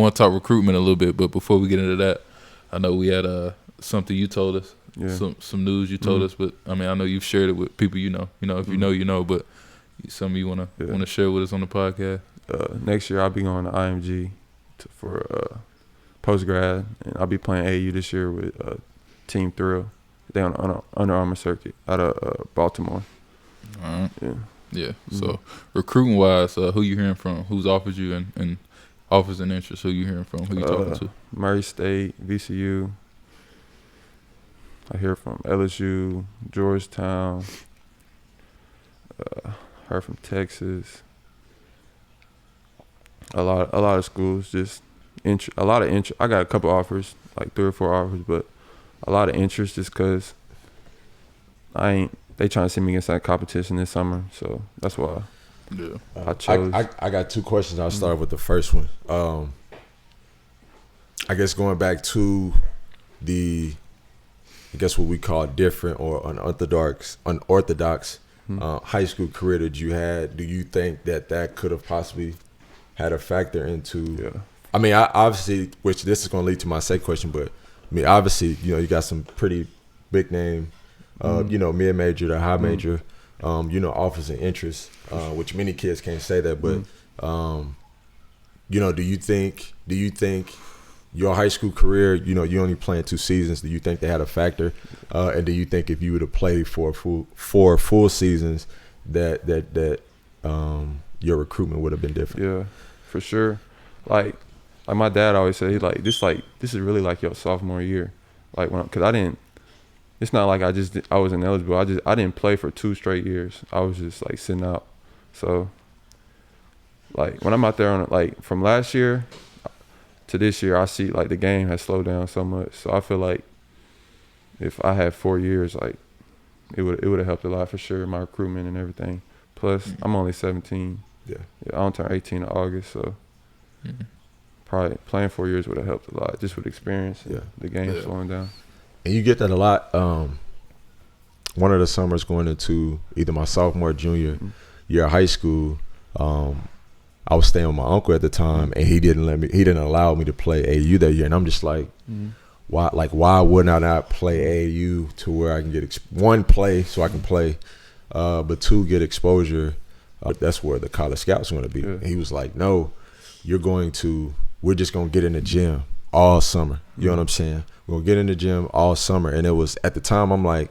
want to talk recruitment a little bit, but before we get into that, I know we had something you told us, some news you told us, but I mean, I know you've shared it with people you know. You know, if you know, you know, but something you want to share with us on the podcast. Next year I'll be going to IMG for post grad, and I'll be playing AAU this year with Team Thrill. They on Under Armour circuit out of Baltimore. All right. Yeah. So recruiting wise, who you hearing from? Who's offered you and offers and interest? Who you hearing from? Who you talking to? Murray State, VCU. I hear from LSU, Georgetown. Heard from Texas. A lot of schools, just a lot of interest. I got a couple offers, like 3 or 4 offers, but a lot of interest just because they trying to see me against that competition this summer, so that's why I chose. I got 2 questions. I'll start with the first one. I guess going back to I guess what we call different or unorthodox high school career that you had, do you think that could have possibly had a factor into? Yeah. I mean, obviously, which this is going to lead to my second question, but I mean, obviously, you got some pretty big name, mid major to high major, offers and interests, which many kids can't say that, but do you think your high school career, you only playing 2 seasons, do you think they had a factor? And do you think if you would have played for 4 full seasons that your recruitment would have been different? Yeah, for sure. Like my dad always said, this is really like your sophomore year. Like it's not like I was ineligible. I didn't play for 2 straight years. I was just like sitting out. So like when I'm out there from last year to this year, I see like the game has slowed down so much. So I feel like if I had 4 years, like it would have helped a lot for sure, my recruitment and everything. Plus I'm only 17. Yeah, I don't turn 18 in August, so probably playing 4 years would have helped a lot, just with experience. The game slowing down. And you get that a lot. One of the summers going into either my sophomore or junior year of high school, I was staying with my uncle at the time, and he didn't allow me to play AAU that year. And I'm just like, why wouldn't I not play AAU to where I can get play so I can play, but 2, get exposure. That's where the college scouts are going to be. And he was like, no, we're just going to get in the gym all summer. You know what I'm saying? We're going to get in the gym all summer. And it was, at the time, I'm like,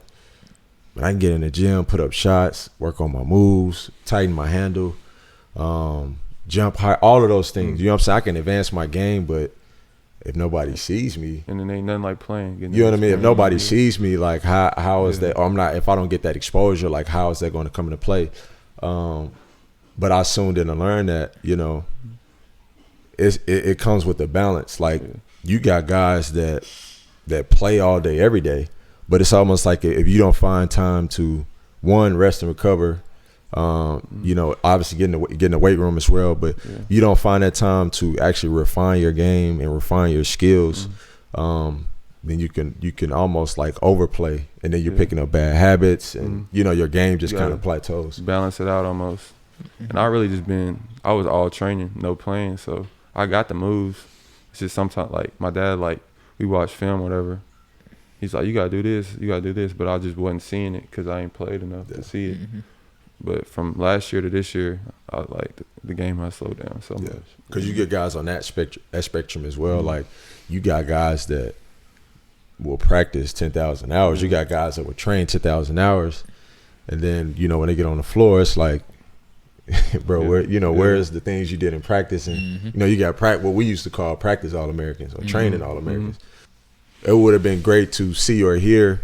man, I can get in the gym, put up shots, work on my moves, tighten my handle, jump high, all of those things. You know what I'm saying? I can advance my game, but if nobody sees me. And then ain't nothing like playing. You know what I mean? If nobody sees me, like how is that, or if I don't get that exposure, like how is that going to come into play? But I soon didn't learn that, it comes with the balance. Like you got guys that play all day, every day, but it's almost like if you don't find time to, one, rest and recover, obviously get in the weight room as well, but you don't find that time to actually refine your game and refine your skills, then you can almost like overplay, and then you're picking up bad habits, and your game just kind of plateaus. Balance it out almost. And I really I was all training, no playing, so I got the moves. It's just sometimes like my dad, like we watch film, whatever. He's like, you gotta do this, but I just wasn't seeing it because I ain't played enough to see it. But from last year to this year, I like the game has slowed down so much. Because you get guys on that spectrum as well. Like you got guys that will practice 10,000 hours. You got guys that will train 10,000 hours, and then when they get on the floor, it's like, bro, where is the things you did in practice? And you got what we used to call practice All-Americans or training All-Americans. It would have been great to see or hear.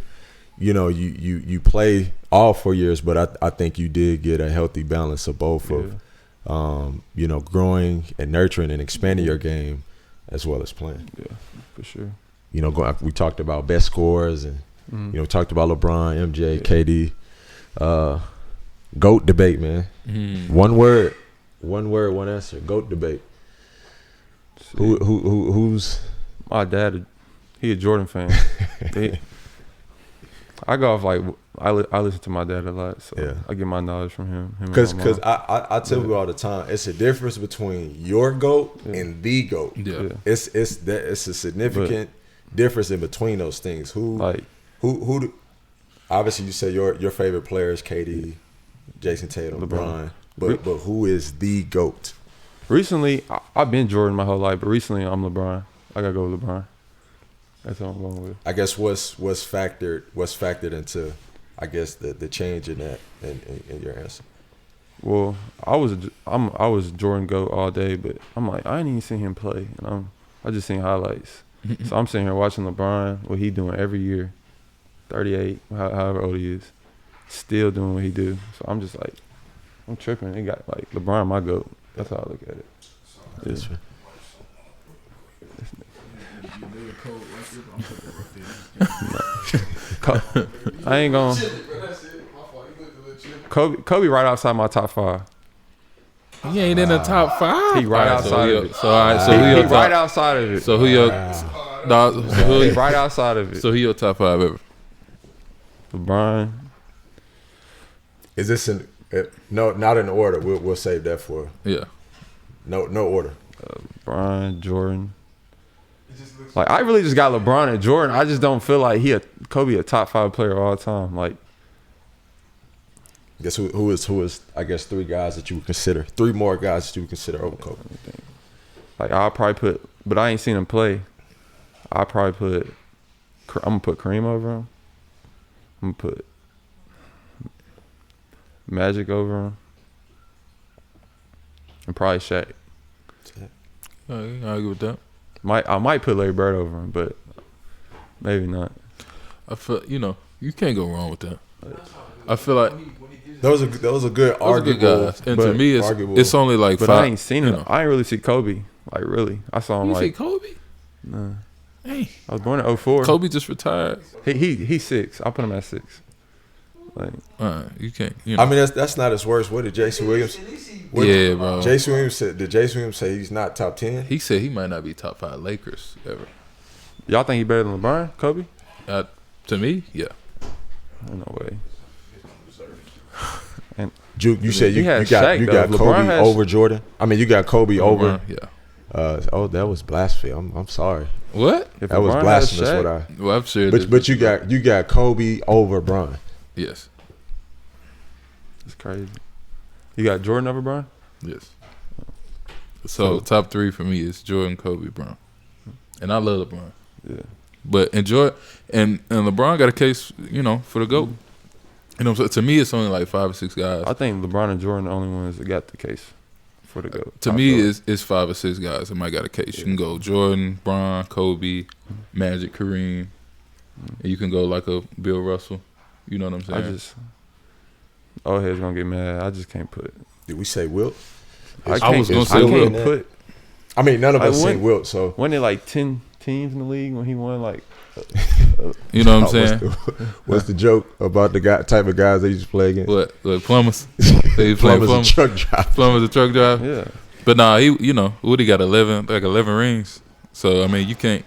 You play all 4 years, but I think you did get a healthy balance of both of growing and nurturing and expanding your game as well as playing. Yeah, for sure. We talked about best scorers and talked about LeBron, MJ, KD. GOAT debate, man. One word, one answer. GOAT debate. Who's my dad? He a Jordan fan. I go off like I listen to my dad a lot, so Yeah. I get my knowledge from him. Because I tell you all the time, it's a difference between your GOAT and the GOAT. Yeah. It's a significant difference in between those things. Obviously you say your favorite player is KD, Jason Tatum, LeBron. But who is the GOAT? Recently, I've been Jordan my whole life, but recently I'm LeBron. I gotta go with LeBron. That's what I'm going with. I guess what's factored into, I guess the change in that in your answer. Well, I was Jordan GOAT all day, but I'm like I ain't even seen him play, and I just seen highlights. So I'm sitting here watching LeBron, what he doing every year, 38, however old he is, still doing what he do. So I'm just like, I'm tripping. They got like LeBron my GOAT. That's how I look at it. That's true. I ain't gonna. Kobe right outside my top 5. He ain't in the top 5. He right outside of it. So all right, so he right outside of it. So who your He right outside of it. So who your top 5 ever? LeBron. Is this no, not in order. We'll save that for no order. LeBron, Jordan. Like I really just got LeBron and Jordan. I just don't feel like Kobe a top 5 player all the time. Like, guess who is I guess 3 guys that you would consider, 3 more guys that you would consider over Kobe. Like I'll probably put, but I ain't seen him play. I'm gonna put Kareem over him. I'm gonna put Magic over him, and probably Shaq. I agree with that. I might put Larry Bird over him, but maybe not. I feel you can't go wrong with that. I feel like those are good arguable guys, and to me it's only like but 5. I ain't seen him. I ain't really see Kobe. Like really, I saw him You like. see Kobe? Nah. Hey, I was born in 04. Kobe just retired. He's 6. I'll put him at 6. Like, you can't. I mean, that's not his worst. What did Jason Williams? Yeah, bro. Jason Williams said. Did Jason Williams say he's not top 10? He said he might not be top 5 Lakers ever. y'all think he better than LeBron, Kobe? To me, yeah. No way. And Juke, you said you got Shaq, Kobe over Jordan. I mean, you got Kobe over. Yeah. That was blasphemy. I'm sorry. What? If That was LeBron blasphemous. has Well, I'm sure. But you got Kobe over Bron. Yes. it's crazy. You got Jordan over Bron? Yes. So top 3 for me is Jordan, Kobe, Bron, and I love LeBron. Yeah. But enjoy and LeBron got a case, for the GOAT. You know, to me, it's only like 5 or 6 guys. I think LeBron and Jordan the only ones that got the case for the GOAT. To me, it's 5 or 6 guys that might got a case. You can go Jordan, Bron, Kobe, Magic, Kareem. And you can go like a Bill Russell. You know what I'm saying? Old head's gonna get mad. I just can't put. Did we say Wilt? I was gonna say I Wilt. can't put. I mean, none of us say Wilt. So wasn't it like 10 teams in the league when he won like? You know what I'm saying? What's the joke about the type of guys they used to play against? What? Like plumbers? They play Plumbers and truck drivers. Plumbers and truck drivers. Yeah. But nah, Woody got 11 rings. So I mean, you can't,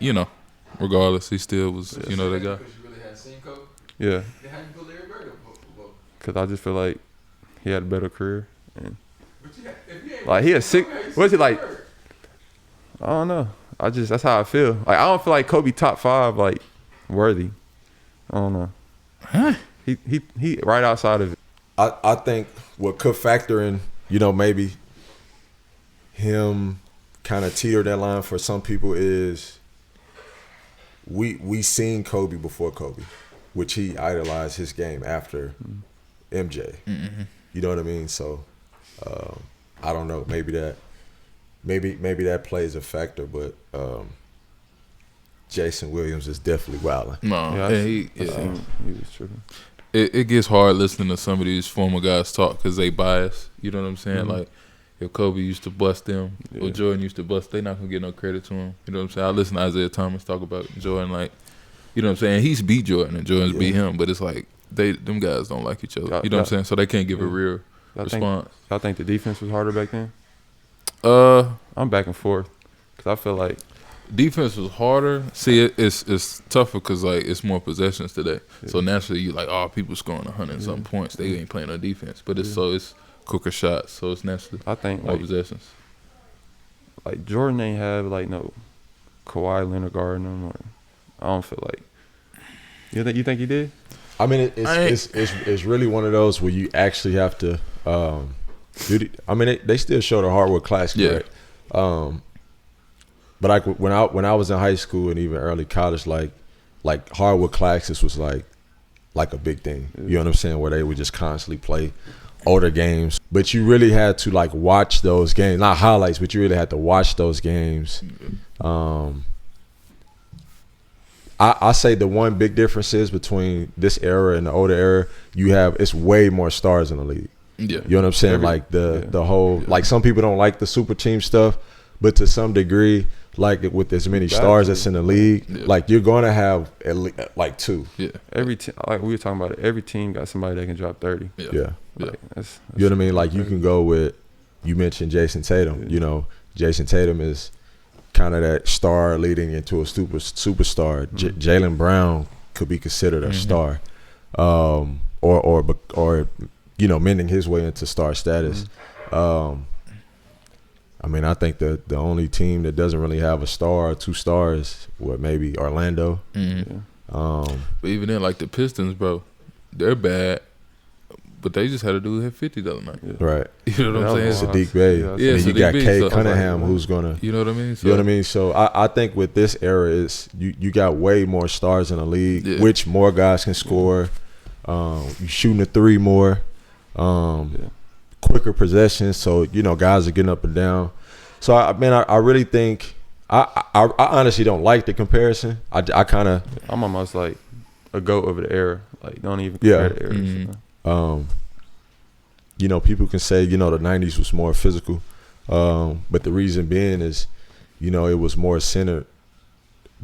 regardless, he still was, the guy. Because you really hadn't seen Kobe? Yeah. Then how you put Larry Bird up? Because I just feel like he had a better career. And But if you ain't like he had 6. Bird, What's he like? Bird. I don't know. That's how I feel. Like I don't feel like Kobe top 5 like worthy. I don't know. Huh? He right outside of it. I think what could factor in, maybe him kind of teeter that line for some people is we seen Kobe before Kobe, which he idolized his game after MJ. Mm-hmm. You know what I mean? So I don't know. Maybe that plays a factor, but Jason Williams is definitely wilding. No, Yeah, he was tripping. It gets hard listening to some of these former guys talk because they bias. You know what I'm saying? Mm-hmm. Like if Kobe used to bust them or Jordan used to bust, they not gonna get no credit to him. You know what I'm saying? I listen to Isaiah Thomas talk about Jordan, like, you know what I'm saying? He's beat Jordan and Jordan's beat him, but it's like them guys don't like each other. You know what I'm saying? So they can't give a real response. Y'all think the defense was harder back then? I'm back and forth because I feel like defense was harder. See, it's tougher because like it's more possessions today. Yeah. So naturally, you like people scoring 100 and something points. They ain't playing on defense, but it's quicker shots. So it's naturally I think more possessions. Like Jordan ain't have like no Kawhi Leonard guarding him, or I don't feel like. You think he did? I mean, it's really one of those where you actually have to. They still show the Hardwood Classes, right? But like when I was in high school and even early college, like Hardwood Classes was like a big thing. You know what I'm saying? Where they would just constantly play older games, but you really had to like watch those games, not highlights, but you really had to watch those games. I say the one big difference is between this era and the older era, it's way more stars in the league. Yeah, you know what I'm saying? Like the whole like some people don't like the super team stuff, but to some degree, like with as many stars that's in the league, like you're gonna have at least, like two. Yeah, every team, like we were talking about it, every team got somebody that can drop 30. Yeah. Like, that's you know what I mean? Like you can go with, you mentioned Jason Tatum. You know, Jason Tatum is kind of that star leading into a superstar. Jalen Brown could be considered a star, or you know, mending his way into star status. I mean, I think the only team that doesn't really have a star or two stars, maybe Orlando. But even then, like the Pistons, bro, they're bad. But they just had a dude hit 50 the other night. Right. You know what I'm saying? Sadiq Bey. Yeah, and you got Cade Cunningham, who's going to. You know what I mean? You know what I mean? So I think with this era, is you got way more stars in the league, which more guys can score. You shooting the three more. Quicker possessions. So, you know, guys are getting up and down. So, I really think – I honestly don't like the comparison. I kind of – I'm almost like a GOAT over the era. Like, don't even compare the eras. You know, people can say, you know, the 90s was more physical. But the reason being is, you know, it was more centered.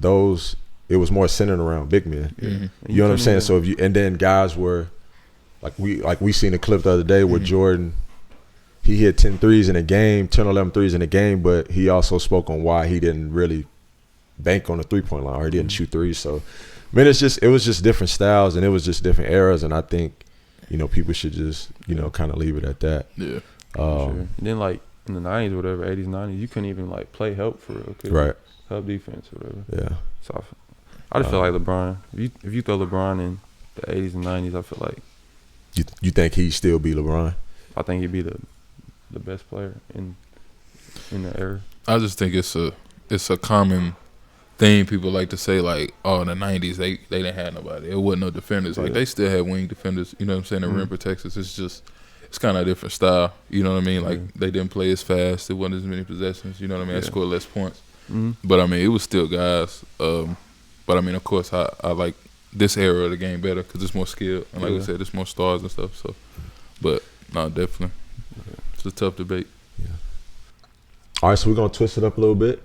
It was more centered around big men. You know what I'm saying? So and then guys were like we seen a clip the other day where Jordan, he hit 10 threes in a game, 10 or 11 threes in a game, but he also spoke on why he didn't really bank on the 3-point line, or he didn't shoot threes. So, I mean, it was just different styles, and it was just different eras, and I think, you know, people should just, you know, kind of leave it at that. Yeah. Sure. And then, like, in the 90s or whatever, 80s, 90s, you couldn't even, like, play help for real. Right. Help defense or whatever. Yeah. So, I just feel like LeBron. If you throw LeBron in the 80s and 90s, I feel like. You think he'd still be LeBron? I think he'd be the best player in the era. I just think it's a common thing people like to say, like, oh, in the 90s they didn't have nobody. It wasn't no defenders. Like, they still had wing defenders, you know what I'm saying, and rim protectors. It's kind of a different style, you know what I mean? Like, they didn't play as fast. It wasn't as many possessions, you know what I mean? They scored less points. But, I mean, it was still guys. But, I mean, of course, I like this era of the game better because it's more skilled. And like I said, there's more stars and stuff. So, but, no, definitely. It's a tough debate. Yeah. All right, so we're going to twist it up a little bit.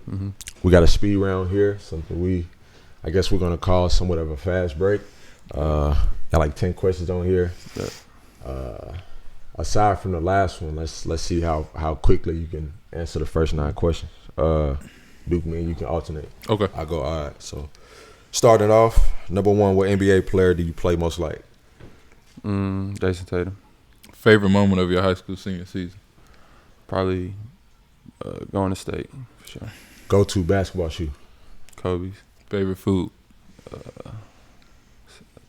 We got a speed round here, something I guess we're going to call somewhat of a fast break. Got like 10 questions on here. Aside from the last one, let's see how quickly you can answer the first 9 questions. Duke, me and you can alternate. Okay. I'll go, all right. So, starting off, number 1, what NBA player do you play most like? Jason Tatum. Favorite moment of your high school senior season? Probably going to state, for sure. Go-to basketball shoe? Kobe's. Favorite food?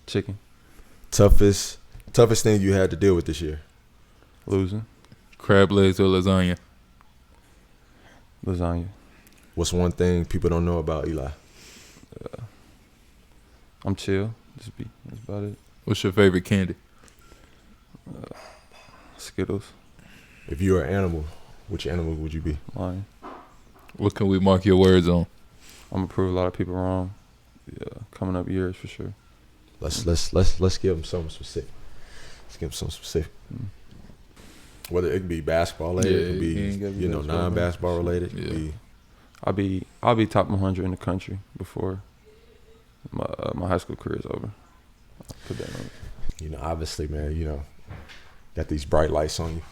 Chicken. Toughest thing you had to deal with this year? Losing. Crab legs or lasagna? Lasagna. What's one thing people don't know about Eli? I'm chill. That's about it. What's your favorite candy? Skittles. If you were an animal, which animal would you be? Lion. What can we mark your words on? I'm gonna prove a lot of people wrong. Coming up years for sure. Let's give them something specific. Let's give them something specific. Whether it could be basketball related, it could be non-basketball related. Yeah. I'll be top 100 in the country before my high school career is over. I'll put that on. You know, obviously, man. You know, got these bright lights on you.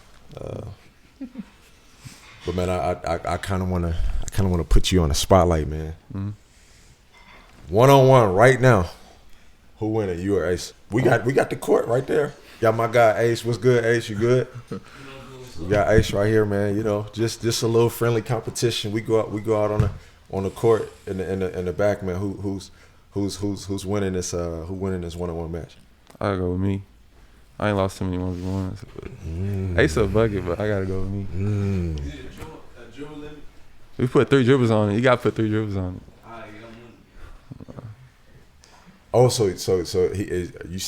But man, I kind of want to put you on the spotlight, man. Mm-hmm. 1-on-1 right now. Who winning? You or Ace? We got the court right there. Got my guy Ace. What's good, Ace? You good? We got Ace right here, man. You know, just a little friendly competition. We go out on the court in the back, man. Who's winning this? Who winning this 1-on-1 match? I gotta go with me. I ain't lost too many 1v1s. Ace a bucket, but I gotta go with me. Is it a dribble limit? We put 3 dribbles on it. You gotta put 3 dribbles on it. Oh, so he is. You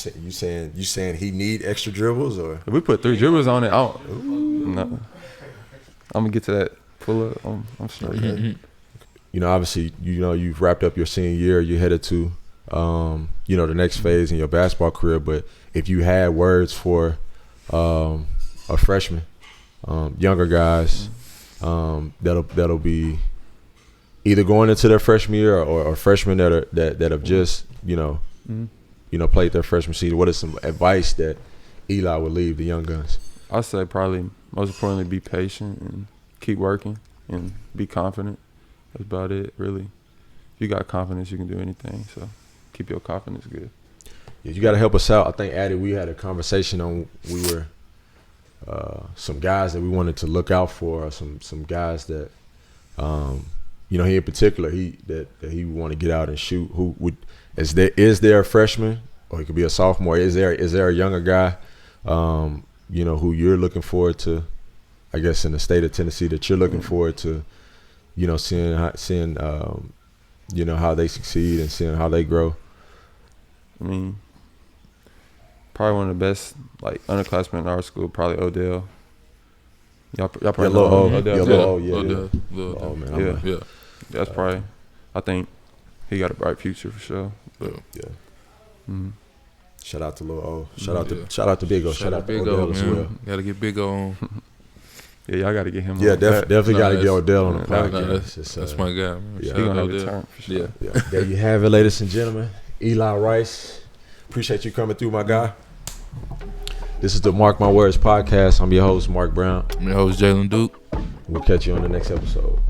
saying he need extra dribbles or? If we put 3 dribbles on it, no. I'm gonna get to that pull up. I'm straight. Okay. You know, obviously, you know you've wrapped up your senior year. You're headed to, you know, the next phase in your basketball career. But if you had words for a freshman, younger guys, that'll be either going into their freshman year or freshmen that have just played their freshman season. What is some advice that Eli would leave the young guns? I'd say probably most importantly be patient and keep working and be confident. That's about it, really. If you got confidence, you can do anything. So keep your confidence good. Yeah, you got to help us out. I think, Addy, we had a conversation on some guys that we wanted to look out for, some guys that, you know, he in particular, that he want to get out and shoot. Is there a freshman, or he could be a sophomore? Is there a younger guy, you know, who you're looking forward to, I guess, in the state of Tennessee that you're looking forward to, you know, seeing you know, how they succeed and seeing how they grow? I mean, probably one of the best, like, underclassmen in our school, probably Odell. Y'all probably know Odell. Odell, man. Yeah. That's probably, I think he got a bright future for sure. But, yeah. Mm-hmm. Shout out to Lil O. Shout out to Big O. Shout out to Big Odell O, as man. well. Gotta get Big O on. Yeah, y'all got to get him. Yeah, on. definitely got to get Odell on the Nah, podcast. that's my guy, man. He Shout gonna out have a Odell. turn for sure. Yeah. There you have it, ladies and gentlemen. Eli Rice. Appreciate you coming through, my guy. This is the Mark My Words podcast. I'm your host, Mark Brown. I'm your host, Jalen Duke. We'll catch you on the next episode.